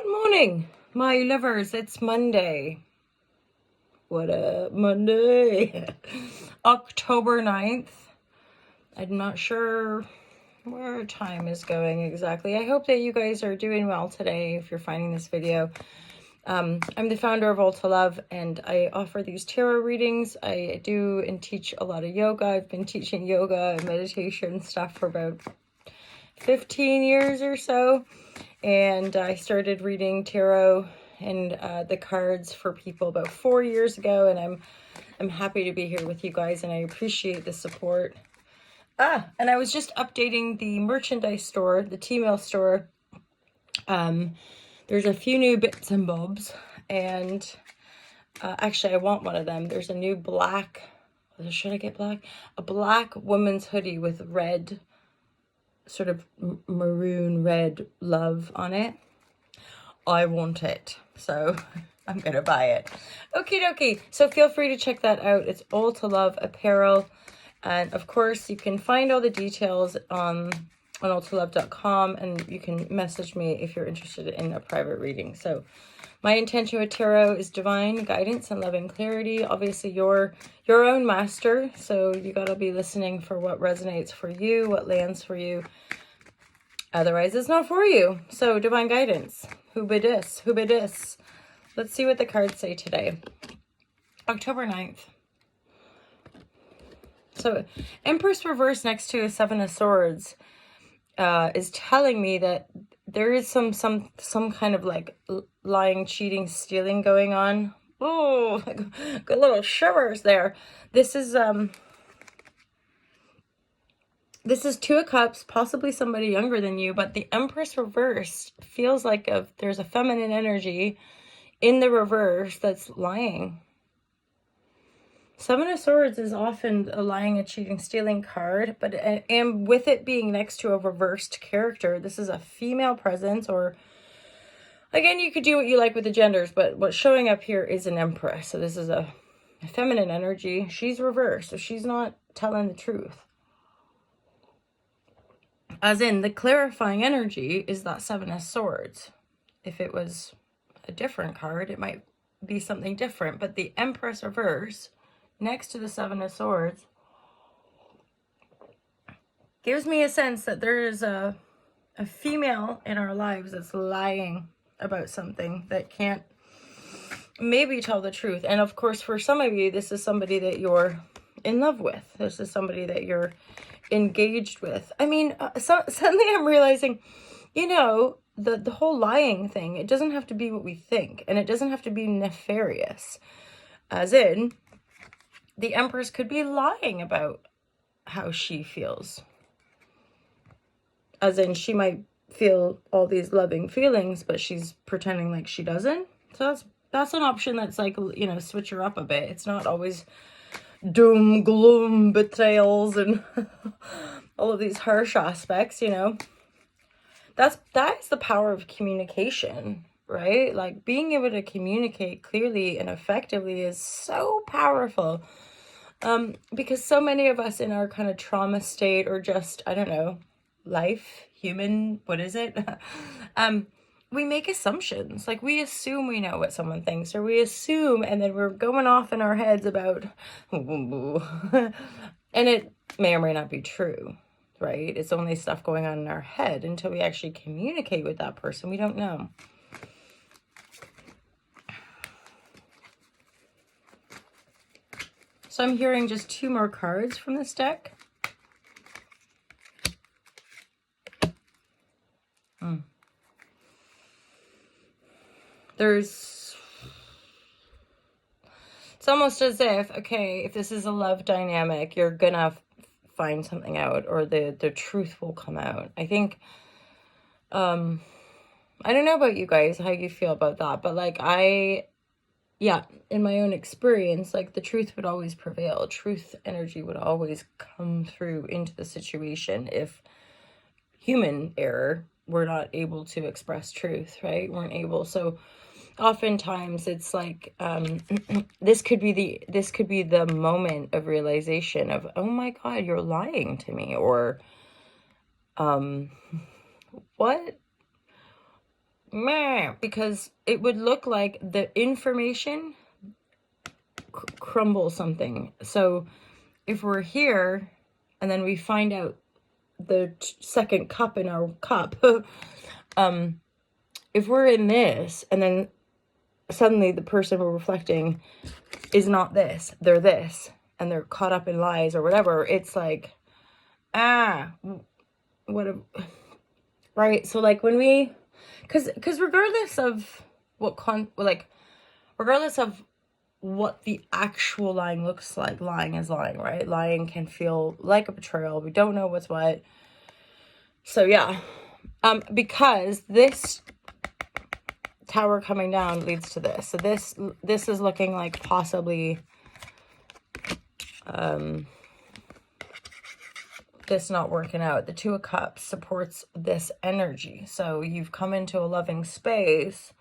morning, my lovers. It's Monday. What a Monday. October 9th. I'm not sure where time is going exactly. I hope that you guys are doing well today if you're finding this video. I'm the founder of Ulta Love, and I offer these tarot readings. I do and teach a lot of yoga. I've been teaching yoga and meditation stuff for about 15 years or so. And I started reading tarot and the cards for people about 4 years ago, and I'm happy to be here with you guys, and I appreciate the support. And I was just updating the merchandise store, the T-mail store. There's a few new bits and bobs, and actually I want one of them. There's a new black, should I get black? A black woman's hoodie with red, sort of maroon red love on it. I want it, so I'm gonna buy it. Okie dokie. So feel free to check that out. It's Ulta Love Apparel, and of course you can find all the details on ultalove.com, and you can message me if you're interested in a private reading. So my intention with tarot is divine guidance and loving clarity. Obviously you're your own master, so you gotta be listening for what resonates for you, what lands for you. Otherwise it's not for you. So divine guidance. Who be this? Who be this? Let's see what the cards say today. October 9th. So Empress reverse next to a Seven of Swords is telling me that there is some kind of like lying, cheating, stealing going on. Oh, got little shivers there. This is Two of Cups, possibly somebody younger than you, but the Empress reverse feels like there's a feminine energy in the reverse that's lying. Seven of Swords is often a lying, a cheating, stealing card, but and with it being next to a reversed character, this is a female presence, or again, you could do what you like with the genders, but what's showing up here is an Empress. So this is a feminine energy. She's reversed, so she's not telling the truth. As in, the clarifying energy is that Seven of Swords. If it was a different card, it might be something different, but the Empress reverse next to the Seven of Swords gives me a sense that there is a female in our lives that's lying about something, that can't maybe tell the truth. And of course, for some of you, this is somebody that you're in love with. This is somebody that you're engaged with. I mean, suddenly I'm realizing, you know, the whole lying thing, it doesn't have to be what we think, and it doesn't have to be nefarious. As in, the Empress could be lying about how she feels. As in, she might feel all these loving feelings, but she's pretending like she doesn't. So that's an option that's like, you know, switch her up a bit. It's not always doom, gloom, betrayals, and all of these harsh aspects, you know. That is the power of communication, right? Like, being able to communicate clearly and effectively is so powerful. Because so many of us in our kind of trauma state, or just, I don't know, life, human, what is it? We make assumptions. Like, we assume we know what someone thinks, or we assume, and then we're going off in our heads about, and it may or may not be true, right? It's only stuff going on in our head. Until we actually communicate with that person, we don't know. So I'm hearing just 2 more cards from this deck. It's almost as if, okay, if this is a love dynamic, you're gonna find something out, or the truth will come out. I think, I don't know about you guys, how you feel about that, but like, yeah, in my own experience, like, the truth would always prevail. Truth energy would always come through into the situation if human error were not able to express truth, right? Weren't able. So oftentimes it's like, this could be the moment of realization of, oh my God, you're lying to me, or what meh, because it would look like the information crumbles something. So if we're here and then we find out the second cup in our cup, if we're in this and then suddenly the person we're reflecting is not this, they're this, and they're caught up in lies or whatever, it's like, what a, right? So like when we, because regardless of regardless of what the actual lying looks like, lying is lying, right? Lying can feel like a betrayal. We don't know what's what. So yeah, because this tower coming down leads to this. So this is looking like possibly this not working out. The Two of Cups supports this energy. So you've come into a loving space,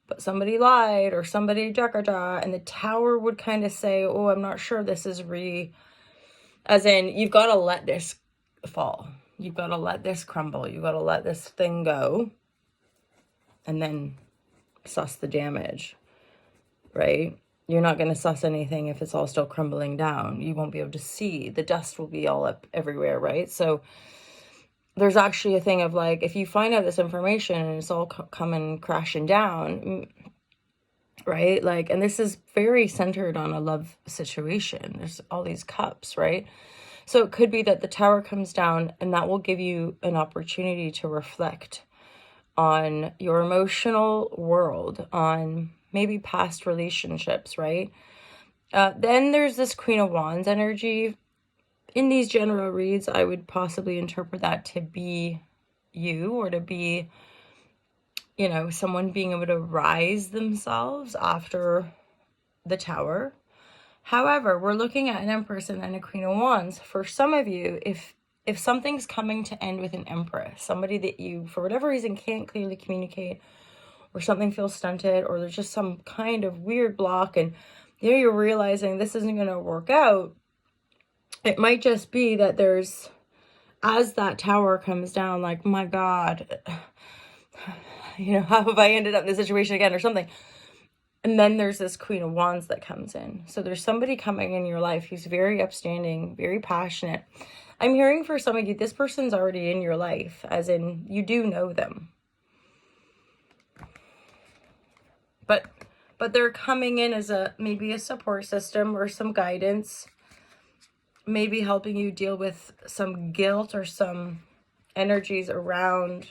but somebody lied or somebody and the tower would kind of say, oh, I'm not sure this is as in, you've got to let this fall. You've got to let this crumble. You've got to let this thing go and then suss the damage, right? You're not going to suss anything if it's all still crumbling down. You won't be able to see. The dust will be all up everywhere, right? So there's actually a thing of like, if you find out this information and it's all coming crashing down, right? Like, and this is very centered on a love situation. There's all these cups, right? So it could be that the tower comes down and that will give you an opportunity to reflect on your emotional world, on maybe past relationships, right? Then there's this Queen of Wands energy. In these general reads, I would possibly interpret that to be you, or to be, you know, someone being able to rise themselves after the tower. However, we're looking at an Empress and then a Queen of Wands. For some of you, if something's coming to end with an Empress, somebody that you, for whatever reason, can't clearly communicate, or something feels stunted, or there's just some kind of weird block, and you're realizing this isn't going to work out, it might just be that there's, as that tower comes down, like, my God, you know, how have I ended up in this situation again or something? And then there's this Queen of Wands that comes in. So there's somebody coming in your life who's very upstanding, very passionate. I'm hearing for some of you, this person's already in your life, as in you do know them. But they're coming in as maybe a support system or some guidance, maybe helping you deal with some guilt or some energies around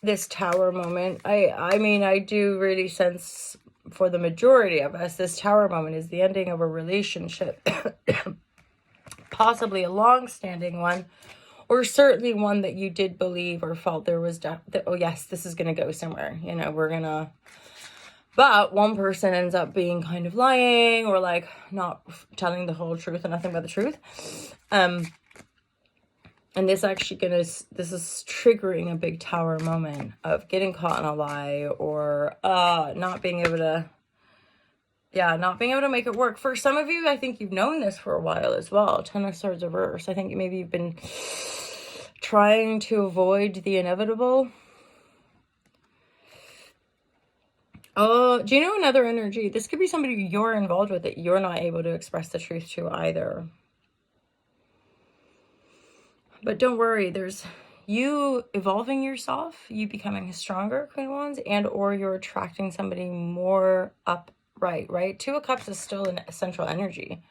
this tower moment. I mean, I do really sense for the majority of us, this tower moment is the ending of a relationship, possibly a long-standing one, or certainly one that you did believe or felt there was, oh yes, this is going to go somewhere, you know, but one person ends up being kind of lying, or like not telling the whole truth and nothing but the truth. And this is triggering a big tower moment of getting caught in a lie, or not being able to make it work. For some of you, I think you've known this for a while as well. Ten of Swords reverse. I think maybe you've been trying to avoid the inevitable. Oh, do you know another energy? This could be somebody you're involved with that you're not able to express the truth to either. But don't worry, there's you evolving yourself, you becoming a stronger Queen of Wands, and or you're attracting somebody more upright, right? Two of Cups is still a central energy.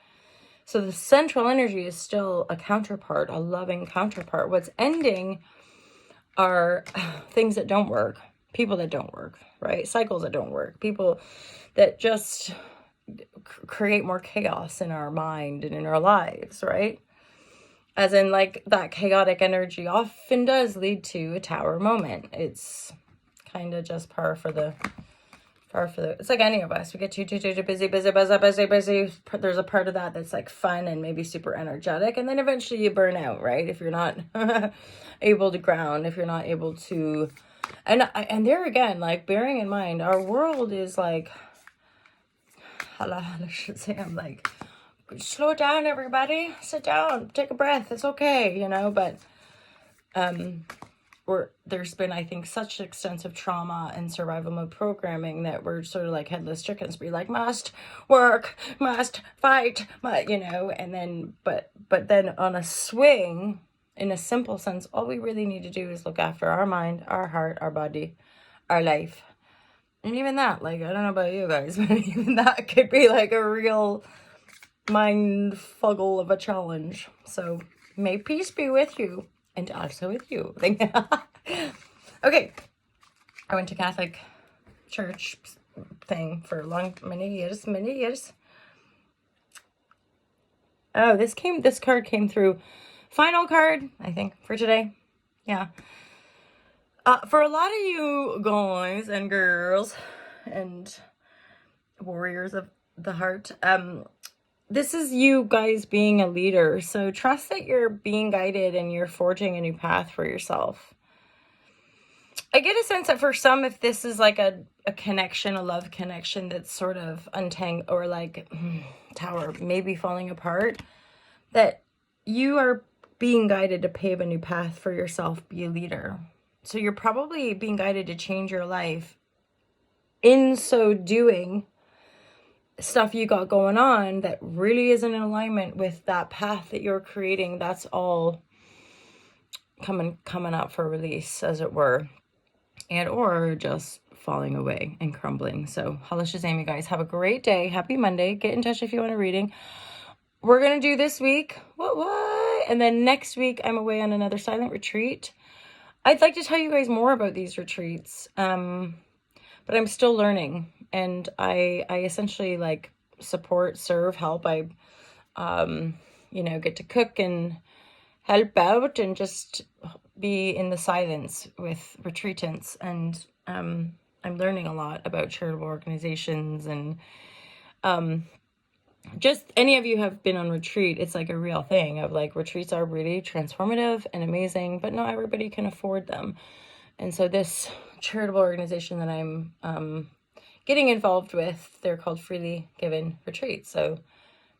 So the central energy is still a counterpart, a loving counterpart. What's ending are things that don't work, people that don't work, right? Cycles that don't work, people that just create more chaos in our mind and in our lives, right? As in, like, that chaotic energy often does lead to a tower moment. It's kind of just par for the, it's like any of us. We get too busy. There's a part of that that's like fun and maybe super energetic. And then eventually you burn out, right? If you're not able to ground, if you're not able to, and there again, like, bearing in mind, our world is like, I'm like, slow down, everybody. Sit down. Take a breath. It's okay, you know. But there's been, I think, such extensive trauma and survival mode programming that we're sort of like headless chickens. Be like, must work, must fight, and then, but then on a swing, in a simple sense, all we really need to do is look after our mind, our heart, our body, our life. And even that, like, I don't know about you guys, but even that could be like a real mind fuggle of a challenge. So may peace be with you. And also with you. Okay. I went to Catholic church thing for many years. Oh, this card came through. Final card, I think, for today. Yeah. For a lot of you guys and girls and warriors of the heart, this is you guys being a leader. So trust that you're being guided and you're forging a new path for yourself. I get a sense that for some, if this is like a connection, a love connection that's sort of untangled or like tower maybe falling apart, that you are being guided to pave a new path for yourself, be a leader. So you're probably being guided to change your life. In so doing, stuff you got going on that really isn't in alignment with that path that you're creating, that's all coming up for release, as it were, and or just falling away and crumbling. So holla shazam, you guys. Have a great day. Happy Monday. Get in touch if you want a reading. We're gonna do this week what and then next week I'm away on another silent retreat. I'd like to tell you guys more about these retreats, but I'm still learning. And I essentially like support, serve, help. I, get to cook and help out and just be in the silence with retreatants. And I'm learning a lot about charitable organizations and just any of you have been on retreat. It's like a real thing of like retreats are really transformative and amazing, but not everybody can afford them. And so this charitable organization that I'm getting involved with, they're called Freely Given Retreats. So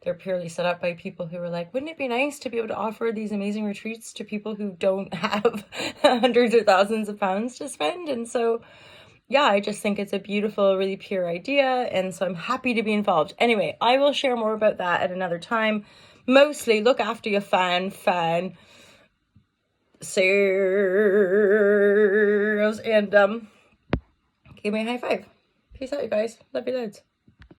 they're purely set up by people who are like, wouldn't it be nice to be able to offer these amazing retreats to people who don't have hundreds or thousands of pounds to spend? And so, yeah, I just think it's a beautiful, really pure idea. And so I'm happy to be involved. Anyway, I will share more about that at another time. Mostly look after your fan. Sales and give me a high five. Peace out, you guys. Love you loads.